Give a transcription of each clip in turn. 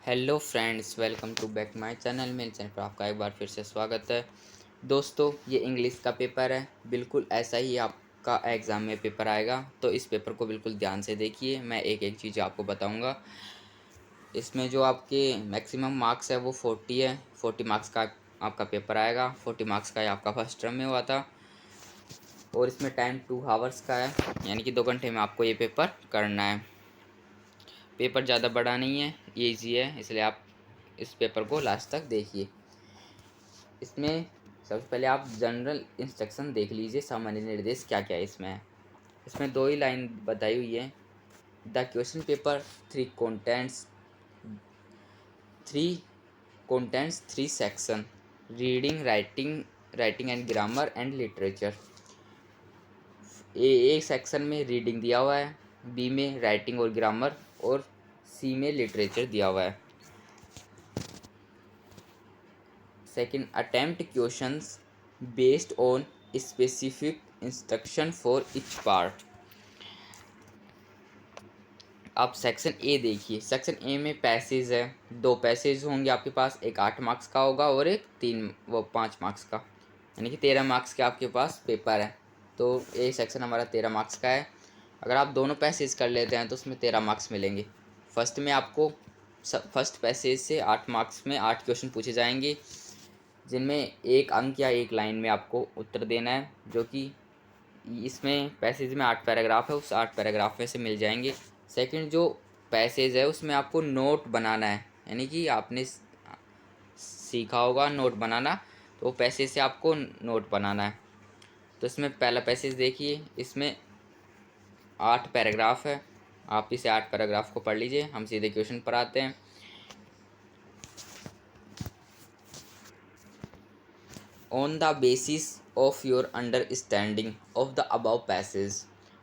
Hello friends, welcome to back my channel. मेरे channel पर आपका एक बार फिर से स्वागत है। दोस्तों, ये इंग्लिश का पेपर है। बिल्कुल ऐसा ही आपका एग्ज़ाम में पेपर आएगा, तो इस पेपर को बिल्कुल ध्यान से देखिए। मैं एक एक चीज़ आपको बताऊंगा। इसमें जो आपके मैक्सिमम मार्क्स है वो 40 है। 40 मार्क्स का आपका पेपर आएगा। 40 मार्क्स का आपका फर्स्ट टर्म में हुआ था। और इसमें टाइम 2 आवर्स का है, यानी कि 2 घंटे में आपको ये पेपर करना है। पेपर ज़्यादा बड़ा नहीं है, ये ईजी है, इसलिए आप इस पेपर को लास्ट तक देखिए। इसमें सबसे पहले आप जनरल इंस्ट्रक्शन देख लीजिए, सामान्य निर्देश क्या क्या है इसमें। इसमें 2 ही लाइन बताई हुई है। The question paper three contents three contents 3 section: reading, writing and grammar and literature. एक सेक्शन में रीडिंग दिया हुआ है, बी में राइटिंग और ग्रामर, और सी में लिटरेचर दिया हुआ है। Second, attempt questions based on specific instruction for each part. आप सेक्शन ए देखिए। सेक्शन ए में पैसेज है, 2 पैसेज होंगे आपके पास। एक 8 मार्क्स का होगा और एक 5 मार्क्स का, यानी कि 13 मार्क्स के आपके पास पेपर है। तो ए सेक्शन हमारा 13 मार्क्स का है। अगर आप दोनों पैसेज कर लेते हैं तो उसमें 13 मार्क्स मिलेंगे। फर्स्ट में आपको फर्स्ट पैसेज से 8 मार्क्स में 8 क्वेश्चन पूछे जाएंगे, जिनमें एक अंक या एक लाइन में आपको उत्तर देना है, जो कि इसमें पैसेज में 8 पैराग्राफ है, उस 8 पैराग्राफ में से मिल जाएंगे। सेकंड जो पैसेज है उसमें आपको नोट बनाना है, यानी कि आपने सीखा होगा नोट बनाना, तो वो पैसेज से आपको नोट बनाना है। तो इसमें पहला पैसेज देखिए। इसमें 8 पैराग्राफ है। आप इसे 8 पैराग्राफ को पढ़ लीजिए। हम सीधे क्वेश्चन पर आते हैं। On the basis of your understanding of the above passage,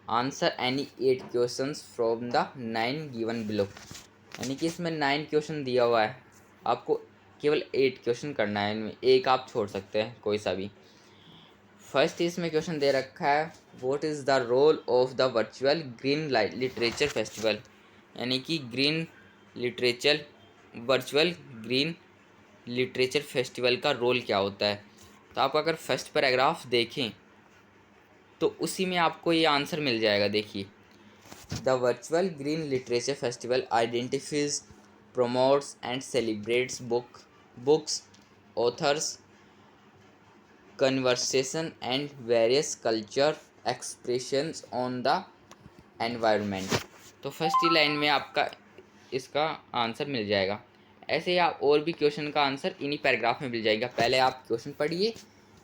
answer any 8 questions from the 9 given below। यानी कि इसमें 9 क्वेश्चन दिया हुआ है, आपको केवल 8 क्वेश्चन करना है। इनमें एक आप छोड़ सकते हैं, कोई सा भी। फर्स्ट इसमें क्वेश्चन दे रखा है, what is the role of the virtual green literature festival. यानी कि वर्चुअल ग्रीन लिटरेचर फेस्टिवल का रोल क्या होता है। तो आप अगर फर्स्ट पैराग्राफ देखें तो उसी में आपको ये आंसर मिल जाएगा। देखिए, the virtual green literature festival identifies, promotes and celebrates books, authors, conversation and various culture expressions on the environment। तो फर्स्ट ही लाइन में आपका इसका आंसर मिल जाएगा। ऐसे ही आप और भी क्वेश्चन का आंसर इन्हीं पैराग्राफ में मिल जाएगा। पहले आप क्वेश्चन पढ़िए,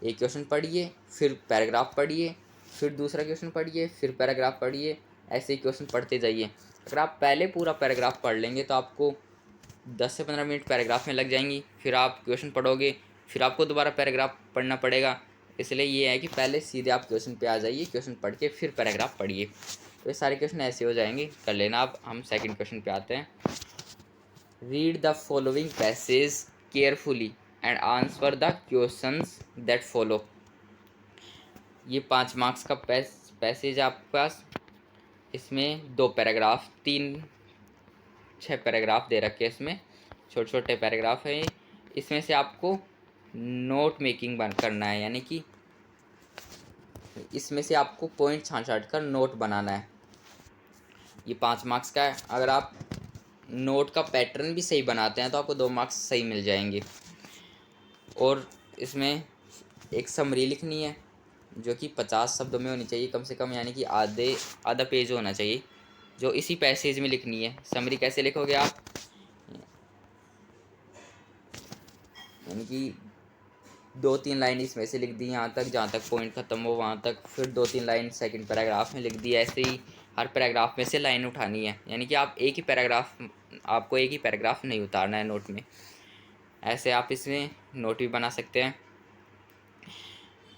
एक क्वेश्चन पढ़िए, फिर पैराग्राफ पढ़िए, फिर दूसरा क्वेश्चन पढ़िए, फिर पैराग्राफ पढ़िए। ऐसे ही क्वेश्चन पढ़ते जाइए। अगर आप पहले पूरा पैराग्राफ पढ़ लेंगे तो आपको 10 से 15 मिनट पैराग्राफ में लग जाएंगी। फिर आप क्वेश्चन पढ़ोगे, फिर आपको दोबारा पैराग्राफ पढ़ना पड़ेगा। इसलिए ये है कि पहले सीधे आप क्वेश्चन पे आ जाइए, क्वेश्चन पढ़ के फिर पैराग्राफ पढ़िए। तो ये सारे क्वेश्चन ऐसे हो जाएंगे, कर लेना। अब हम सेकंड क्वेश्चन पे आते हैं। Read the following passage carefully and answer the questions that follow. ये 5 मार्क्स का पैसेज आपके पास। इसमें 2 पैराग्राफ, 6 पैराग्राफ दे रखे हैं। इसमें छोटे छोटे पैराग्राफ है। इसमें से आपको नोट मेकिंग करना है, यानी कि इसमें से आपको पॉइंट छांट छांट कर नोट बनाना है। ये 5 मार्क्स का है। अगर आप नोट का पैटर्न भी सही बनाते हैं तो आपको 2 मार्क्स सही मिल जाएंगे। और इसमें एक समरी लिखनी है, जो कि 50 शब्दों में होनी चाहिए कम से कम, यानी कि आधा पेज होना चाहिए, जो इसी पैसेज में लिखनी है। समरी कैसे लिखोगे आप, यानी कि 2-3 लाइन इसमें से लिख दी यहाँ तक, जहाँ तक पॉइंट ख़त्म हो वहाँ तक, फिर 2-3 लाइन सेकंड पैराग्राफ में लिख दी। ऐसे ही हर पैराग्राफ में से लाइन उठानी है, यानी कि आपको एक ही पैराग्राफ नहीं उतारना है नोट में। ऐसे आप इसमें नोट भी बना सकते हैं।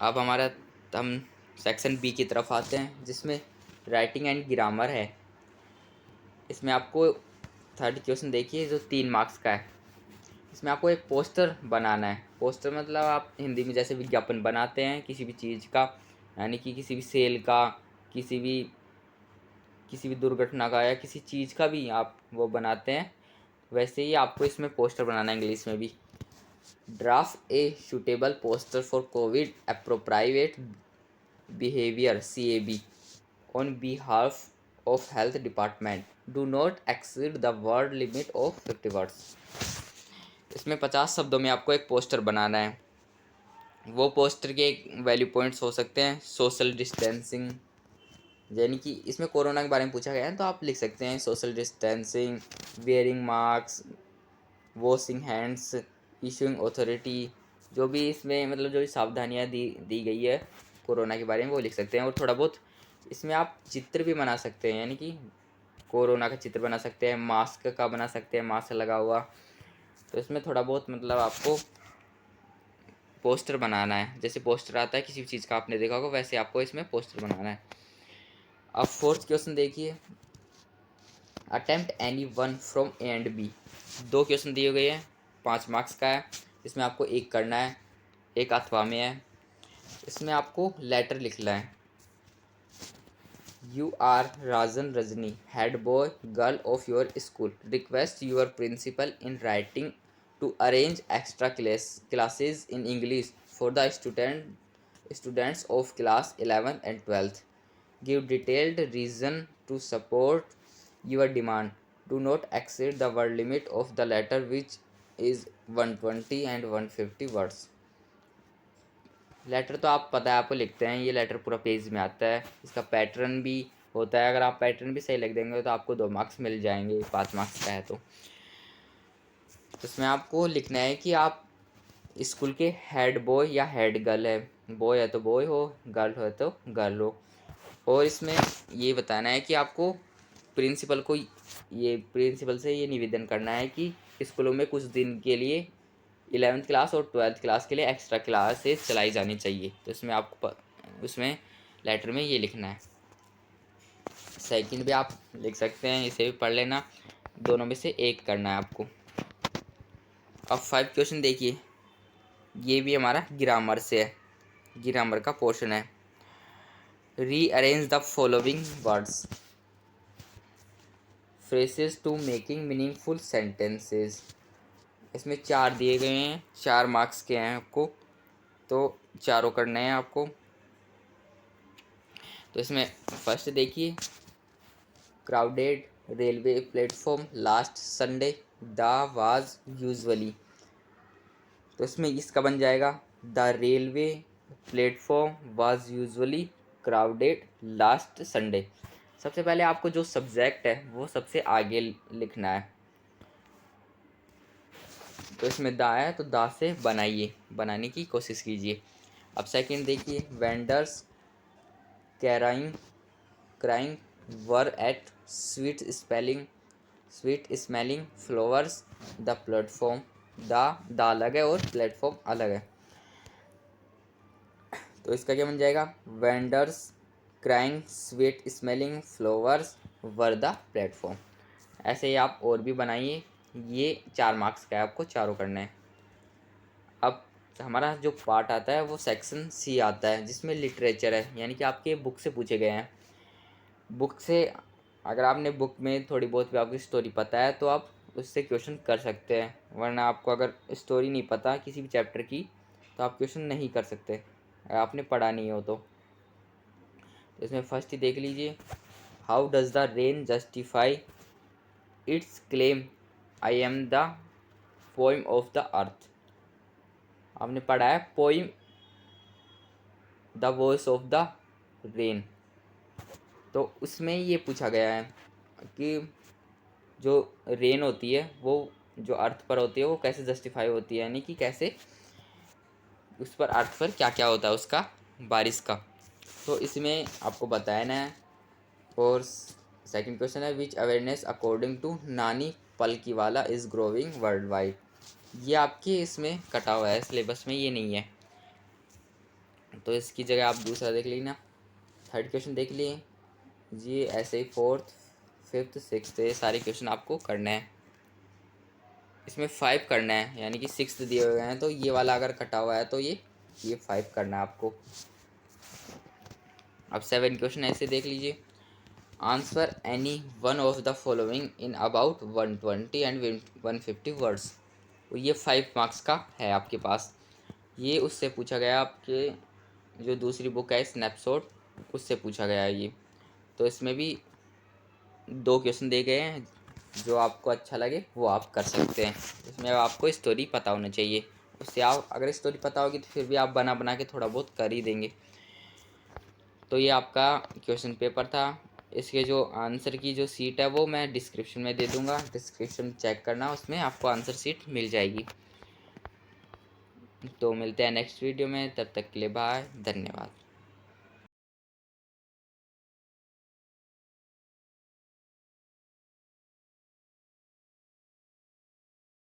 अब हम सेक्शन बी की तरफ आते हैं, जिसमें राइटिंग एंड ग्रामर है। इसमें आपको थर्ड क्वेश्चन देखिए, जो 3 मार्क्स का है। इसमें आपको एक पोस्टर बनाना है। पोस्टर मतलब आप हिंदी में जैसे विज्ञापन बनाते हैं किसी भी चीज़ का, यानी कि किसी भी सेल का, किसी भी दुर्घटना का, या किसी चीज़ का भी आप वो बनाते हैं, वैसे ही आपको इसमें पोस्टर बनाना है इंग्लिश में भी। Draft a suitable poster for covid appropriate behaviour CAB on behalf of health department, do not exceed the word limit of 50 words. इसमें 50 शब्दों में आपको एक पोस्टर बनाना है। वो पोस्टर के वैल्यू पॉइंट्स हो सकते हैं सोशल डिस्टेंसिंग, यानी कि इसमें कोरोना के बारे में पूछा गया है तो आप लिख सकते हैं social distancing, wearing mask, washing hands, issuing authority. जो भी इसमें मतलब जो सावधानियाँ दी गई है कोरोना के बारे में वो लिख सकते हैं। और थोड़ा बहुत इसमें आप चित्र भी बना सकते हैं, यानी कि कोरोना का चित्र बना सकते हैं, मास्क का बना सकते हैं, मास्क लगा हुआ। तो इसमें थोड़ा बहुत मतलब आपको पोस्टर बनाना है, जैसे पोस्टर आता है किसी भी चीज़ का आपने देखा होगा वैसे आपको इसमें पोस्टर बनाना है। अब फोर्थ क्वेश्चन देखिए, attempt any one from A and B. 2 question दिए गए हैं, 5 मार्क्स का है। इसमें आपको एक करना है, एक अथवा में है। इसमें आपको लेटर लिखना है। You are Rajan Rajni, head boy girl of your school, request your principal in writing to arrange extra classes in English for the students of class 11 and 12th. Give detailed reason to support your demand. Do not exceed the word limit of the letter, which is 120 and 150 words. Letter तो आप पता है आपको लिखते हैं, ये letter पूरा page में आता है। इसका पैटर्न भी होता है, अगर आप पैटर्न भी सही लिख देंगे तो आपको 2 मार्क्स मिल जाएंगे, 5 मार्क्स का है। तो इसमें आपको लिखना है कि आप स्कूल के हेड बॉय या हेड गर्ल है, बॉय है तो बॉय हो, गर्ल हो तो गर्ल हो। और इसमें ये बताना है कि आपको प्रिंसिपल को प्रिंसिपल से ये निवेदन करना है कि स्कूलों में कुछ दिन के लिए 11th क्लास और 12th क्लास के लिए एक्स्ट्रा क्लासेस चलाई जानी चाहिए। तो इसमें आपको उसमें लेटर में ये लिखना है। सेकंड भी आप लिख सकते हैं, इसे भी पढ़ लेना, दोनों में से एक करना है आपको। अब 5 क्वेश्चन देखिए, ये भी हमारा ग्रामर से है, ग्रामर का पोर्शन है। Rearrange the following words, phrases to making meaningful sentences. इसमें 4 दिए गए हैं, 4 मार्क्स के हैं आपको, तो चारों करने हैं आपको। तो इसमें फर्स्ट देखिए, crowded railway platform last Sunday the was usually. तो इसमें इसका बन जाएगा the railway platform was usually crowded last Sunday. सबसे पहले आपको जो सब्जेक्ट है वो सबसे आगे लिखना है। तो इसमें दा है तो दा से बनाने की कोशिश कीजिए। अब सेकंड देखिए, vendors carrying crying wares at sweet smelling flowers the platform. दा अलग है और प्लेटफॉर्म अलग है, तो इसका क्या बन जाएगा, vendors crying sweet smelling flowers were the platform. ऐसे ही आप और भी बनाइए, ये 4 मार्क्स का है, आपको चारों करना है। अब हमारा जो पार्ट आता है वो सेक्शन C आता है, जिसमें लिटरेचर है, यानी कि आपके बुक से पूछे गए हैं। बुक से अगर आपने बुक में थोड़ी बहुत भी आपकी स्टोरी पता है तो आप उससे क्वेश्चन कर सकते हैं, वरना आपको अगर स्टोरी नहीं पता किसी भी चैप्टर की तो आप क्वेश्चन नहीं कर सकते, अगर आपने पढ़ा नहीं हो तो। इसमें फर्स्ट ही देख लीजिए, how does the rain justify it's claim I am the poem of the earth. आपने पढ़ा है poem the voice of the rain, तो उसमें ये पूछा गया है कि जो रेन होती है वो जो अर्थ पर होती है वो कैसे जस्टिफाई होती है, यानी कि कैसे उस पर अर्थ पर क्या क्या होता है उसका, बारिश का। तो इसमें आपको बताना है। और सेकंड क्वेश्चन है, विच अवेयरनेस अकॉर्डिंग टू नानी पलकीवाला इज़ ग्रोइंग वर्ल्ड वाइड। ये आपके इसमें कटा हुआ है, सिलेबस में ये नहीं है, तो इसकी जगह आप दूसरा देख लेना। थर्ड क्वेश्चन देख लिए, ये ऐसे ही 4th 5th 6th ये सारे क्वेश्चन आपको करने हैं। इसमें 5 करना है, यानी कि 6th दिए हुए हैं तो ये वाला अगर कटा हुआ है तो ये 5 करना है आपको। अब 7 क्वेश्चन ऐसे देख लीजिए, answer any one of the following in about 120 and 150 words. ये 5 मार्क्स का है आपके पास। ये उससे पूछा गया, आपके जो दूसरी बुक है स्नैपशॉट, उससे पूछा गया है ये। तो इसमें भी 2 क्वेश्चन दे गए हैं, जो आपको अच्छा लगे वो आप कर सकते हैं। इसमें आपको स्टोरी पता होना चाहिए, उससे आप अगर स्टोरी पता होगी तो फिर भी आप बना बना के थोड़ा बहुत कर ही देंगे। तो ये आपका क्वेश्चन पेपर था। इसके जो आंसर की जो सीट है वो मैं डिस्क्रिप्शन में दे दूँगा, डिस्क्रिप्शन चेक करना, उसमें आपको आंसर सीट मिल जाएगी। तो मिलते हैं नेक्स्ट वीडियो में, तब तक के लिए बाय, धन्यवाद।